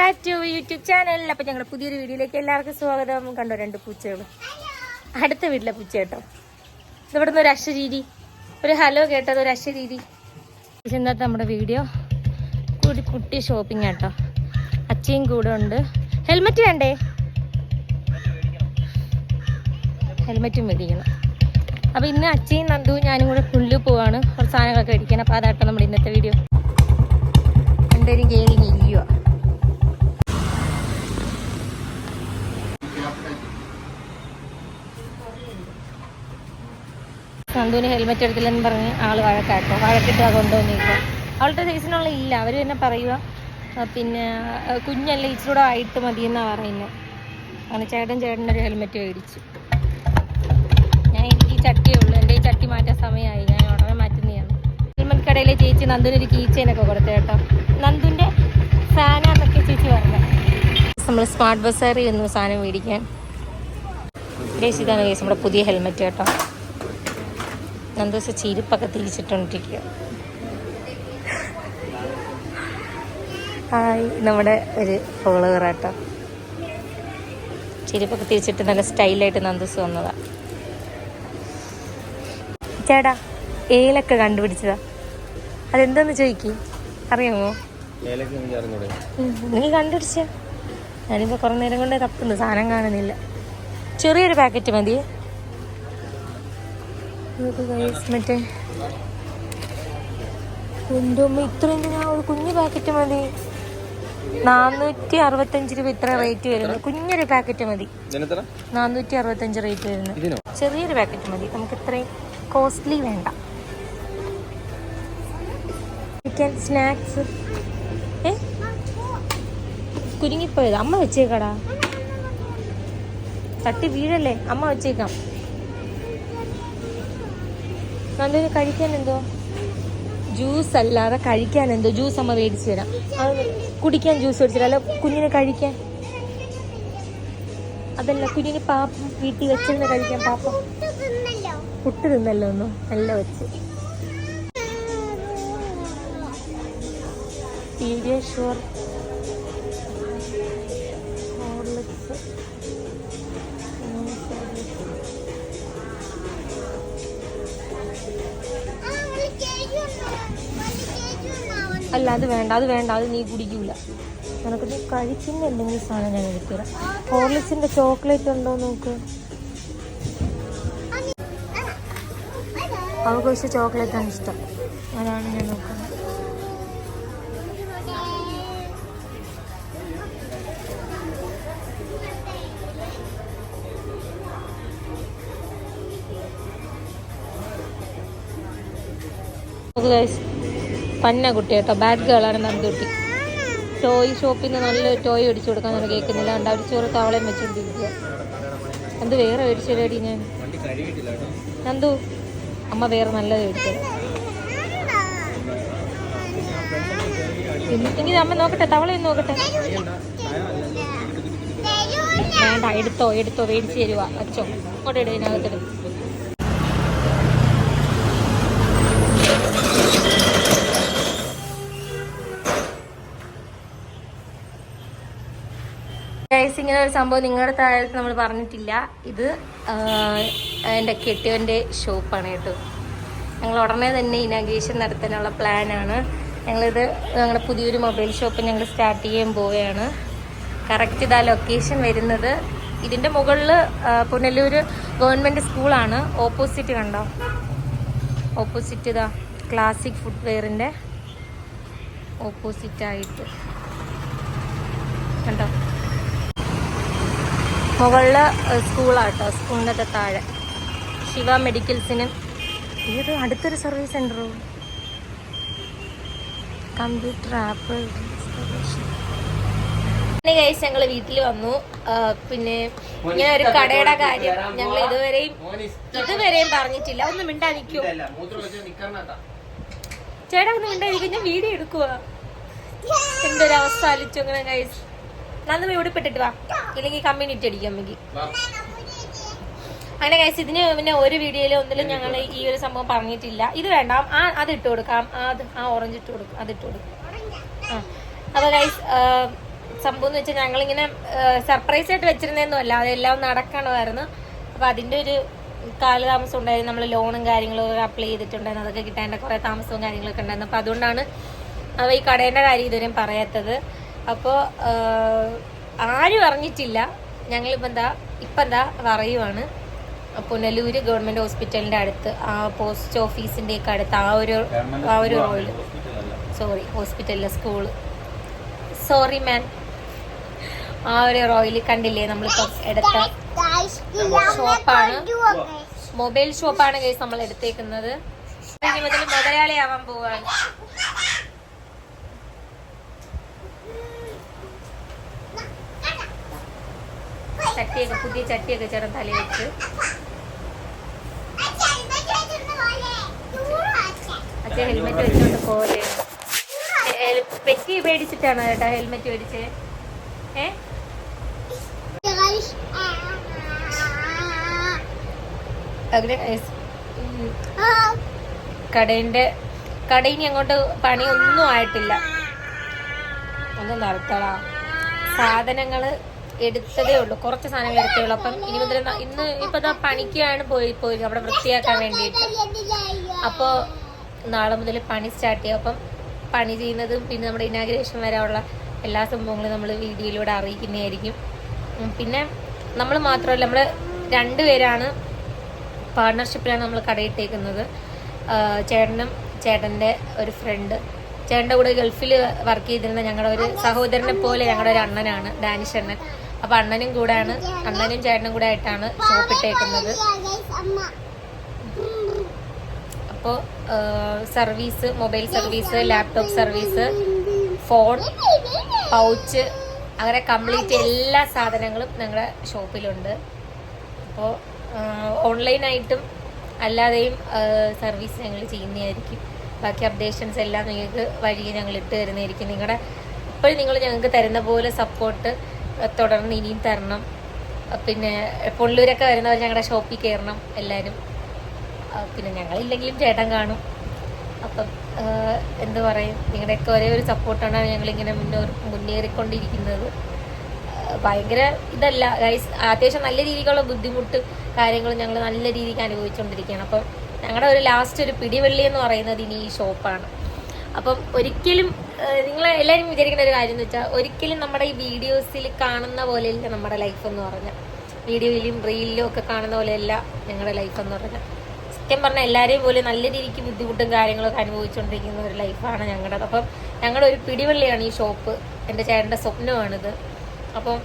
Back to YouTube channel. അപ്പം ഞങ്ങളുടെ പുതിയൊരു വീഡിയോയിലേക്ക് എല്ലാവർക്കും സ്വാഗതം. കണ്ടോ 2 പൂച്ചകൾ, അടുത്ത വീട്ടിലെ പൂച്ച കേട്ടോ. ഇവിടെ നിന്ന് ഒരു അശരീരി, ഒരു ഹലോ കേട്ടത്, ഒരു അശരീരി. ഇന്നത്തെ നമ്മുടെ വീഡിയോ കുട്ടി ഷോപ്പിംഗ് കേട്ടോ. അച്ഛയും കൂടെ ഉണ്ട്. ഹെൽമെറ്റ് വേണ്ടേ? ഹെൽമെറ്റും മേടിക്കണം. അപ്പോൾ ഇന്ന് അച്ഛയും നന്ദുവും ഞാനും കൂടെ പുല്ല് പോവാണ് കുറച്ച് സാധനങ്ങളൊക്കെ മേടിക്കണം. അപ്പോൾ അതാട്ടോ നമ്മുടെ ഇന്നത്തെ വീഡിയോ. രണ്ടുപേരും കയറി ഇരിക്കുക. നന്ദുവിന് ഹെൽമെറ്റ് എടുത്തില്ലെന്ന് പറഞ്ഞ് ആള് വഴക്കാട്ടോ. വഴക്കിട്ട് കൊണ്ടുവന്നിരിക്കുക. അവളുടെ സൈസിനുള്ള ഇല്ല. അവർ തന്നെ പറയുക പിന്നെ കുഞ്ഞല്ല ഇച്ചിരൂടെ ആയിട്ട് മതിയെന്നാണ് പറയുന്നത്. അങ്ങനെ ചേട്ടനൊരു ഹെൽമെറ്റ് മേടിച്ചു. എനിക്ക് ഈ ചട്ടിയേ ഉള്ളൂ. എൻ്റെ ഈ ചട്ടി മാറ്റാൻ സമയമായി. ഞാൻ ഉടനെ മാറ്റുന്നതാണ്. ഹെൽമെറ്റ് കടയിലെ ചേച്ചി നന്ദുവിനൊരു കീ ചെയിനൊക്കെ കൊടുത്തു കേട്ടോ. നന്ദുവിൻ്റെ ഫാനാന്നൊക്കെ ചേച്ചി പറഞ്ഞു. നമ്മൾ സ്മാർട്ട് ബസാറിൽ ചെന്നു സാധനം മേടിക്കാൻ. ഗൈസ് ഇതാണ് ഗൈസ് നമ്മുടെ പുതിയ ഹെൽമെറ്റ് കേട്ടോ. നന്ദൂസ് ചിരിപ്പൊക്കെ തിരിച്ചിട്ടോണ്ടിരിക്കുക. ഹായ്, നമ്മുടെ ഒരു ഫോളോവർ കേട്ടോ. ചിരിപ്പൊക്കെ തിരിച്ചിട്ട് നല്ല സ്റ്റൈലായിട്ട് നന്ദൂസ് വന്നതാ. ചേട്ടാ ഏലൊക്കെ കണ്ടുപിടിച്ചതാ. അതെന്താന്ന് ചോദിക്കും, അറിയാമോ? നീ കണ്ടുപിടിച്ച? ഞാനിപ്പോൾ കുറേ നേരം കൊണ്ട് തപ്പുന്നു, സാധനം കാണുന്നില്ല. ചെറിയൊരു പാക്കറ്റ് മതി. മറ്റേ എൻ്റെ അമ്മ ഇത്രയും ഞാൻ ഒരു കുഞ്ഞു പാക്കറ്റ് മതി. 465 രൂപ ഇത്ര റേറ്റ് വരുന്നു. കുഞ്ഞൊരു പാക്കറ്റ് മതി. 465 റേറ്റ് വരുന്നു. ചെറിയൊരു പാക്കറ്റ് മതി. നമുക്ക് ഇത്രയും കോസ്റ്റ്ലി വേണ്ട. സ്നാക്സ് കുരുങ്ങിപ്പോയത് അമ്മ വെച്ചേക്കടാ. തട്ടി വീഴല്ലേ, അമ്മ വെച്ചേക്കാം. നല്ലൊരു കഴിക്കാൻ എന്തോ ജ്യൂസ് അല്ലാതെ കഴിക്കാൻ എന്തോ ജ്യൂസ് അമ്മ മേടിച്ചു തരാം. അത് കുടിക്കാൻ ജ്യൂസ് മേടിച്ചു തരാം. അല്ല കുഞ്ഞിനെ കഴിക്കാൻ അതല്ല, കുഞ്ഞിന് പാപ്പം വീട്ടിൽ വെച്ചിരുന്ന് കഴിക്കാൻ. പാപ്പം പുട്ട് തിന്നല്ലോ ഒന്നും നല്ല വെച്ച്. പീഡിയാഷ്യൂർ ഹോർലിക്സ് അല്ല, അത് വേണ്ട, അത് നീ കുടിക്കൂല. നിനക്ക് കഴിക്കുന്ന എന്തെങ്കിലും സാധനം ഞാൻ എടുത്തുതരാം. ഹോർലിക്സിന്റെ ചോക്ലേറ്റ് ഉണ്ടോ നോക്ക്. അവൾക്ക് പക്ഷേ ചോക്ലേറ്റാണ് ഇഷ്ടം. അതാണ് ഞാൻ നോക്കുന്നത്. പന്ന കുട്ടി കേട്ടോ. ബാഡ് ഗേളാണ് നന്ദുട്ടി. ടോയ് ഷോപ്പിൽ നിന്ന് നല്ലൊരു ടോയ് മേടിച്ചു കൊടുക്കാൻ നമ്മൾ കേൾക്കുന്നില്ല. കണ്ട അവർ ചോറ് തവളയും വെച്ചോണ്ടിരിക്കുക. നന്ദു വേറെ മേടിച്ചു തരാടി. ഞാൻ നന്ദു അമ്മ വേറെ നല്ലത് മേടിച്ചത്. എങ്കിൽ അമ്മ നോക്കട്ടെ, തവളയൊന്ന് നോക്കട്ടെ. വേണ്ട, എടുത്തോ മേടിച്ച് തരുവാ. അച്ചോ അങ്ങോട്ട് ഇടും, ഇതിനകത്തിടും. ഇങ്ങനെ ഒരു സംഭവം നിങ്ങളുടെ താഴത്ത് നമ്മൾ പറഞ്ഞിട്ടില്ല. ഇത് എൻ്റെ കെട്ടിയവൻ്റെ ഷോപ്പാണ് കേട്ടോ. ഞങ്ങൾ ഉടനെ തന്നെ ഇനാഗ്രേഷൻ നടത്താനുള്ള പ്ലാനാണ്. ഞങ്ങളിത് ഞങ്ങളുടെ പുതിയൊരു മൊബൈൽ ഷോപ്പ് ഞങ്ങൾ സ്റ്റാർട്ട് ചെയ്യാൻ പോവുകയാണ്. കറക്റ്റ് ഇതാ ലൊക്കേഷൻ വരുന്നത്. ഇതിൻ്റെ മുകളിൽ പുനലൂർ ഗവൺമെൻറ് സ്കൂളാണ്. ഓപ്പോസിറ്റ് കണ്ടോ, ഓപ്പോസിറ്റ് ഇതാ ക്ലാസിക് ഫുട്വെയറിൻ്റെ ഓപ്പോസിറ്റായിട്ട് കണ്ടോ. മുകളിൽ സ്കൂളാട്ടോ. സ്കൂളിൻ്റെ താഴെ ശിവ മെഡിക്കൽസിന് ഇത് അടുത്തൊരു സർവീസ് സെൻ്ററോ, കമ്പ്യൂട്ടർ ആപ്പ് ഗൈസ്. ഞങ്ങൾ വീട്ടിൽ വന്നു. പിന്നെ ഇങ്ങനെ ഒരു കടയുടെ കാര്യം ഞങ്ങൾ ഇതുവരെയും പറഞ്ഞിട്ടില്ല. ഒന്നും മിണ്ടായിരിക്കും ചേട്ടാ, ഒന്നും മിണ്ടായിരിക്കും. ഞാൻ വീഡിയോ എടുക്കുക. എന്തൊരു അവസ്ഥ ആലിച്ചു അങ്ങനെ ഗൈസ്. നന്ദി ഉടുപ്പിട്ടിട്ട് വാ, ഇല്ലെങ്കിൽ കമ്മ്യൂണിറ്റി അടിക്കാം നമുക്ക്. അങ്ങനെ ഗൈസ് ഇതിന് പിന്നെ ഒരു വീഡിയോയിൽ ഒന്നിലും ഞങ്ങൾ ഈ ഒരു സംഭവം പറഞ്ഞിട്ടില്ല. ഇത് വേണ്ട, അത് ഇട്ട് കൊടുക്കാം. ആ ഓറഞ്ച് ഇട്ട് കൊടുക്കും, അതിട്ട് കൊടുക്കും. അപ്പോൾ ഗൈസ് സംഭവം എന്ന് വെച്ചാൽ ഞങ്ങളിങ്ങനെ സർപ്രൈസ് ആയിട്ട് വെച്ചിരുന്നതൊന്നും അല്ല, അതെല്ലാം നടക്കണമായിരുന്നു. അപ്പോൾ അതിൻ്റെ ഒരു കാലതാമസം ഉണ്ടായിരുന്നു. നമ്മൾ ലോണും കാര്യങ്ങളും അപ്ലൈ ചെയ്തിട്ടുണ്ടായിരുന്നു, അതൊക്കെ കിട്ടാൻ്റെ കുറേ താമസവും കാര്യങ്ങളൊക്കെ ഉണ്ടായിരുന്നു. അപ്പോൾ അതുകൊണ്ടാണ് അവ ഈ കടേൻ്റെ കാര്യം ഇതുവരെയും പറയാത്തത്. അപ്പോൾ ആരും അറിഞ്ഞിട്ടില്ല. ഞങ്ങളിപ്പോൾ ഇപ്പം പറയുവാണ്. പുനലൂര് ഗവൺമെൻറ് ഹോസ്പിറ്റലിൻ്റെ അടുത്ത്, ആ പോസ്റ്റ് ഓഫീസിൻ്റെയൊക്കെ അടുത്ത് ആ ഒരു റോയിൽ, സോറി ഹോസ്പിറ്റലിലെ സ്കൂള്, സോറി മാൻ, ആ ഒരു റോയിൽ കണ്ടില്ലേ നമ്മളിപ്പോൾ എടുത്ത ഷോപ്പാണ്, മൊബൈൽ ഷോപ്പാണ് ഗൈസ് നമ്മൾ എടുത്തേക്കുന്നത്. ഇനി മുതൽ മുതലാളിയാവാൻ പോവാണ്. ചട്ടിയൊക്കെ, പുതിയ ചട്ടിയൊക്കെ ചേർന്ന് തലയിൽ വെച്ച് അച്ഛൻ ഹെൽമെറ്റ് വെച്ചോണ്ട് പോലെ പെറ്റി മേടിച്ചിട്ടാണോ ചേട്ടാ ഹെൽമെറ്റ് മേടിച്ചേ? അങ്ങനെ കടയിനി അങ്ങോട്ട് പണിയൊന്നും ആയിട്ടില്ല. ഒന്നും നടത്തടാ, സാധനങ്ങള് എടുത്തതേ ഉള്ളൂ, കുറച്ച് സാധനങ്ങൾ എടുത്തേ ഉള്ളൂ. അപ്പം ഇനി മുതൽ ഇന്ന് ഇപ്പൊ പണിക്കാണ് പോയി അവിടെ വൃത്തിയാക്കാൻ വേണ്ടിയിട്ട്. അപ്പോൾ നാളെ മുതൽ പണി സ്റ്റാർട്ട് ചെയ്യും. അപ്പം പണി ചെയ്യുന്നതും പിന്നെ നമ്മുടെ ഇനാഗ്രേഷൻ വരെയുള്ള എല്ലാ സംഭവങ്ങളും നമ്മൾ വീഡിയോയിലൂടെ അറിയിക്കുന്നതായിരിക്കും. പിന്നെ നമ്മൾ മാത്രമല്ല, നമ്മൾ 2 പേരാണ് പാർട്ണർഷിപ്പിലാണ് നമ്മൾ കടയിട്ടേക്കുന്നത്. ചേട്ടനും ചേട്ടൻ്റെ ഒരു ഫ്രണ്ട്, ചേട്ടൻ്റെ കൂടെ ഗൾഫിൽ വർക്ക് ചെയ്തിരുന്ന ഞങ്ങളുടെ ഒരു സഹോദരനെ പോലെ ഞങ്ങളുടെ ഒരു അണ്ണനാണ്, ഡാനിഷ് അണ്ണൻ. അപ്പോൾ അണ്ണനും ചേട്ടനും കൂടെ ആയിട്ടാണ് ഷോപ്പിട്ടേക്കുന്നത്. അപ്പോൾ service, mobile service, laptop service, phone, pouch, അങ്ങനെ കംപ്ലീറ്റ് എല്ലാ സാധനങ്ങളും ഞങ്ങളുടെ ഷോപ്പിലുണ്ട്. അപ്പോൾ ഓൺലൈനായിട്ടും അല്ലാതെയും സർവീസ് ഞങ്ങൾ ചെയ്യുന്നതായിരിക്കും. ബാക്കി അപ്ഡേഷൻസ് എല്ലാം നിങ്ങൾക്ക് വഴിയെ ഞങ്ങൾ ഇട്ട് തരുന്നതായിരിക്കും. ഇപ്പോഴും നിങ്ങൾ ഞങ്ങൾക്ക് തരുന്ന പോലെ സപ്പോർട്ട് തുടർന്ന് ഇനിയും തരണം. പിന്നെ പൊള്ളൂരൊക്കെ വരുന്നവർ ഞങ്ങളുടെ ഷോപ്പിൽ കയറണം എല്ലാവരും. പിന്നെ ഞങ്ങളില്ലെങ്കിലും ചേട്ടൻ കാണും. അപ്പം എന്ത് പറയും, നിങ്ങളുടെയൊക്കെ ഒരേ ഒരു സപ്പോർട്ടാണ് ഞങ്ങളിങ്ങനെ മുന്നേറിക്കൊണ്ടിരിക്കുന്നത്. ഭയങ്കര ഇതല്ല ഗൈസ്, അത്യാവശ്യം നല്ല രീതിക്കുള്ള ബുദ്ധിമുട്ട് കാര്യങ്ങൾ ഞങ്ങൾ നല്ല രീതിക്ക് അനുഭവിച്ചുകൊണ്ടിരിക്കുകയാണ്. അപ്പം ഞങ്ങളുടെ ഒരു ലാസ്റ്റ് ഒരു പിടിവള്ളി എന്ന് പറയുന്നത് ഇനി ഈ ഷോപ്പാണ്. അപ്പം ഒരിക്കലും നിങ്ങൾ എല്ലാവരും വിചാരിക്കുന്ന ഒരു കാര്യം എന്ന് വെച്ചാൽ, ഒരിക്കലും നമ്മുടെ ഈ വീഡിയോസിൽ കാണുന്ന പോലെയല്ല നമ്മുടെ ലൈഫ് എന്ന് പറഞ്ഞാൽ, വീഡിയോയിലും റീലിലും ഒക്കെ കാണുന്ന പോലെയല്ല ഞങ്ങളുടെ ലൈഫ് എന്ന് പറഞ്ഞാൽ. സത്യം പറഞ്ഞാൽ എല്ലാവരെയും പോലെ നല്ല രീതിക്ക് ബുദ്ധിമുട്ടും കാര്യങ്ങളൊക്കെ അനുഭവിച്ചുകൊണ്ടിരിക്കുന്ന ഒരു ലൈഫാണ് ഞങ്ങളുടെ. അപ്പം ഞങ്ങളുടെ ഒരു പിടിവള്ളിയാണ് ഈ ഷോപ്പ്. എൻ്റെ ചേട്ടൻ്റെ സ്വപ്നമാണിത്. അപ്പം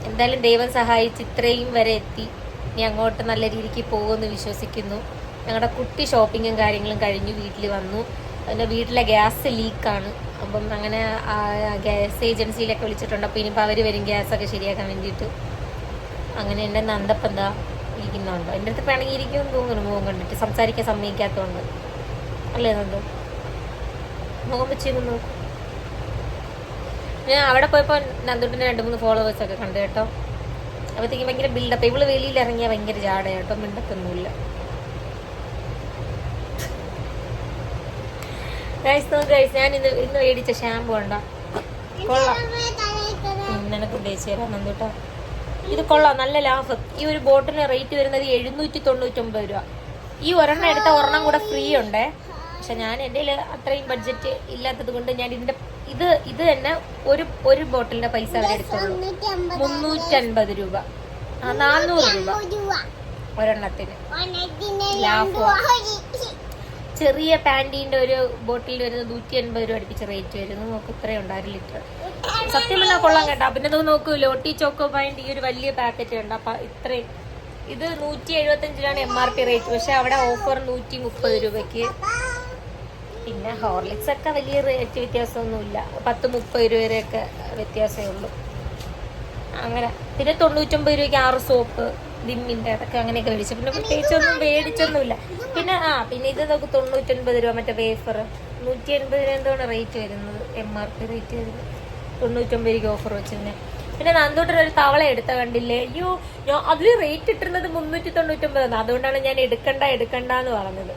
എന്തായാലും ദൈവം സഹായിച്ച് ഇത്രയും വരെ എത്തി. ഇനി അങ്ങോട്ട് നല്ല രീതിക്ക് പോകുമെന്ന് വിശ്വസിക്കുന്നു. ഞങ്ങളുടെ കുട്ടി ഷോപ്പിങ്ങും കാര്യങ്ങളും കഴിഞ്ഞു വീട്ടിൽ വന്നു. പിന്നെ വീട്ടിലെ ഗ്യാസ് ലീക്കാണ്. അപ്പം അങ്ങനെ ഗ്യാസ് ഏജൻസിയിലൊക്കെ വിളിച്ചിട്ടുണ്ട്. അപ്പോൾ ഇനിയിപ്പോൾ അവർ വരും ഗ്യാസൊക്കെ ശരിയാക്കാൻ വേണ്ടിയിട്ട്. അങ്ങനെ എൻ്റെ നന്ദപ്പം ഇരിക്കുന്നുണ്ടോ, എൻ്റെ അടുത്ത് പിണങ്ങിയിരിക്കുമെന്ന് തോന്നുന്നു മുഖം കണ്ടിട്ട്, സംസാരിക്കാൻ സമ്മതിക്കാത്തതുകൊണ്ട് അല്ലേ നന്ദു? മുഖം വെച്ചിരുന്നു നോക്കും. ഞാൻ അവിടെ പോയപ്പോൾ നന്ദുട്ടിൻ്റെ 2-3 ഫോളോവേഴ്സൊക്കെ കണ്ടു കേട്ടോ. അപ്പോഴത്തേക്കും ഭയങ്കര ബിൽഡപ്പ്. ഇവള് വെളിയിൽ ഇറങ്ങിയാൽ ഭയങ്കര ജാട കേട്ടോ, മിണ്ടത്തൊന്നുമില്ല. ഞാൻ ഇന്ന് മേടിച്ച ഷാമ്പു ഉണ്ടോ, കൊള്ളാം, നിനക്ക് ഉദ്ദേശിച്ചു തരാം നന്ദുട്ടാ. ഇത് കൊള്ളാം, നല്ല ലാഭം. ഈ ഒരു ബോട്ടിന് റേറ്റ് വരുന്നത് 799 രൂപ. ഈ ഒരെണ്ണം എടുത്ത ഒരെണ്ണം കൂടെ ഫ്രീ ഉണ്ടേ. പക്ഷെ ഞാൻ എൻ്റെ അത്രയും ബഡ്ജറ്റ് ഇല്ലാത്തത് കൊണ്ട് ഞാൻ ഇത് തന്നെ ഒരു ബോട്ടിലിന്റെ പൈസ അവരെടുത്തുള്ളൂ. 350 രൂപ, 400 രൂപ ഒരെണ്ണത്തിന് ലാഭം. ചെറിയ പാൻറ്റീൻ്റെ ഒരു ബോട്ടിൽ വരുന്നത് 180 രൂപ അടുപ്പിച്ച് റേറ്റ് വരുന്നു. നോക്ക്, ഇത്രയും ഉണ്ട്, 1 ലിറ്റർ. സത്യം പറഞ്ഞാൽ കൊള്ളാം കേട്ടോ. പിന്നെ ഇത് നോക്കൂ, ലോട്ടി ചോക്കോ പാൻറ്റ് ഈ ഒരു വലിയ പാക്കറ്റ് ഉണ്ട്. അപ്പം ഇത്രയും, ഇത് 175 രൂപയാണ് MRP റേറ്റ്. പക്ഷെ അവിടെ ഓഫർ 130 രൂപയ്ക്ക്. പിന്നെ ഹോർലിക്സ് ഒക്കെ വലിയ റേറ്റ് വ്യത്യാസമൊന്നുമില്ല, 10-30 രൂപ വരെയൊക്കെ വ്യത്യാസമേ ഉള്ളൂ. അങ്ങനെ പിന്നെ 99 രൂപയ്ക്ക് 6 സോപ്പ്, വിമ്മിൻ്റെ അതൊക്കെ അങ്ങനെയൊക്കെ മേടിച്ചു. പിന്നെ പ്രത്യേകിച്ചൊന്നും മേടിച്ചൊന്നുമില്ല. പിന്നെ ഇത് നമുക്ക് 99 രൂപ. മറ്റേ വേഫർ 180 രൂപ എന്താണ് റേറ്റ് വരുന്നത്, MRP റേറ്റ് വരുന്നത്. 99 രൂപയ്ക്ക് ഓഫർ വെച്ചിരുന്നെ. പിന്നെ നന്ദോട്ടൊരു തവള എടുത്ത കണ്ടില്ലേ? അയ്യോ, അതിൽ റേറ്റ് ഇട്ടിരുന്നത് 399. അതുകൊണ്ടാണ് ഞാൻ എടുക്കണ്ടെന്ന് പറഞ്ഞത്.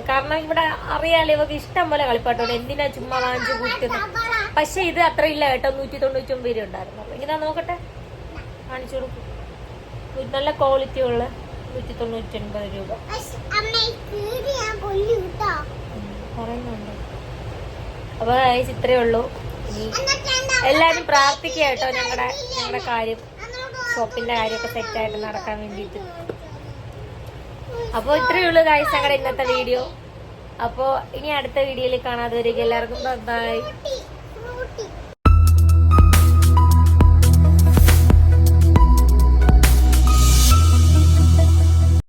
കാരണം ഇവിടെ അറിയാലോ, ഇവർക്ക് ഇഷ്ടം പോലെ കളിപ്പാട്ടുണ്ട്. എന്തിനാ ചുമ്മാ വാങ്ങിച്ചു കൂട്ടുന്നത്. പക്ഷെ ഇത് അത്ര ഇല്ല കേട്ടോ, 199 രൂപ ഉണ്ടായിരുന്നു. ഇങ്ങനെ നോക്കട്ടെ, കാണിച്ചു കൊടുക്കും. നല്ല ക്വാളിറ്റി ഉള്ള 199 രൂപ പറയുന്നുണ്ട്. അപ്പൊ ഇത്രയേ ഉള്ളൂ. ഇനി എല്ലാരും പ്രാർത്ഥിക്കുക കേട്ടോ, ഞങ്ങളുടെ കാര്യം, ഷോപ്പിന്റെ കാര്യമൊക്കെ സെറ്റായിട്ട് നടക്കാൻ വേണ്ടിയിട്ട്. അപ്പോൾ ഇത്രയേ ഉള്ളൂ ഗൈസ് ഞങ്ങളുടെ ഇന്നത്തെ വീഡിയോ. അപ്പോൾ ഇനി അടുത്ത വീഡിയോയിൽ കാണാതെ വരിക. എല്ലാവർക്കും ബൈ.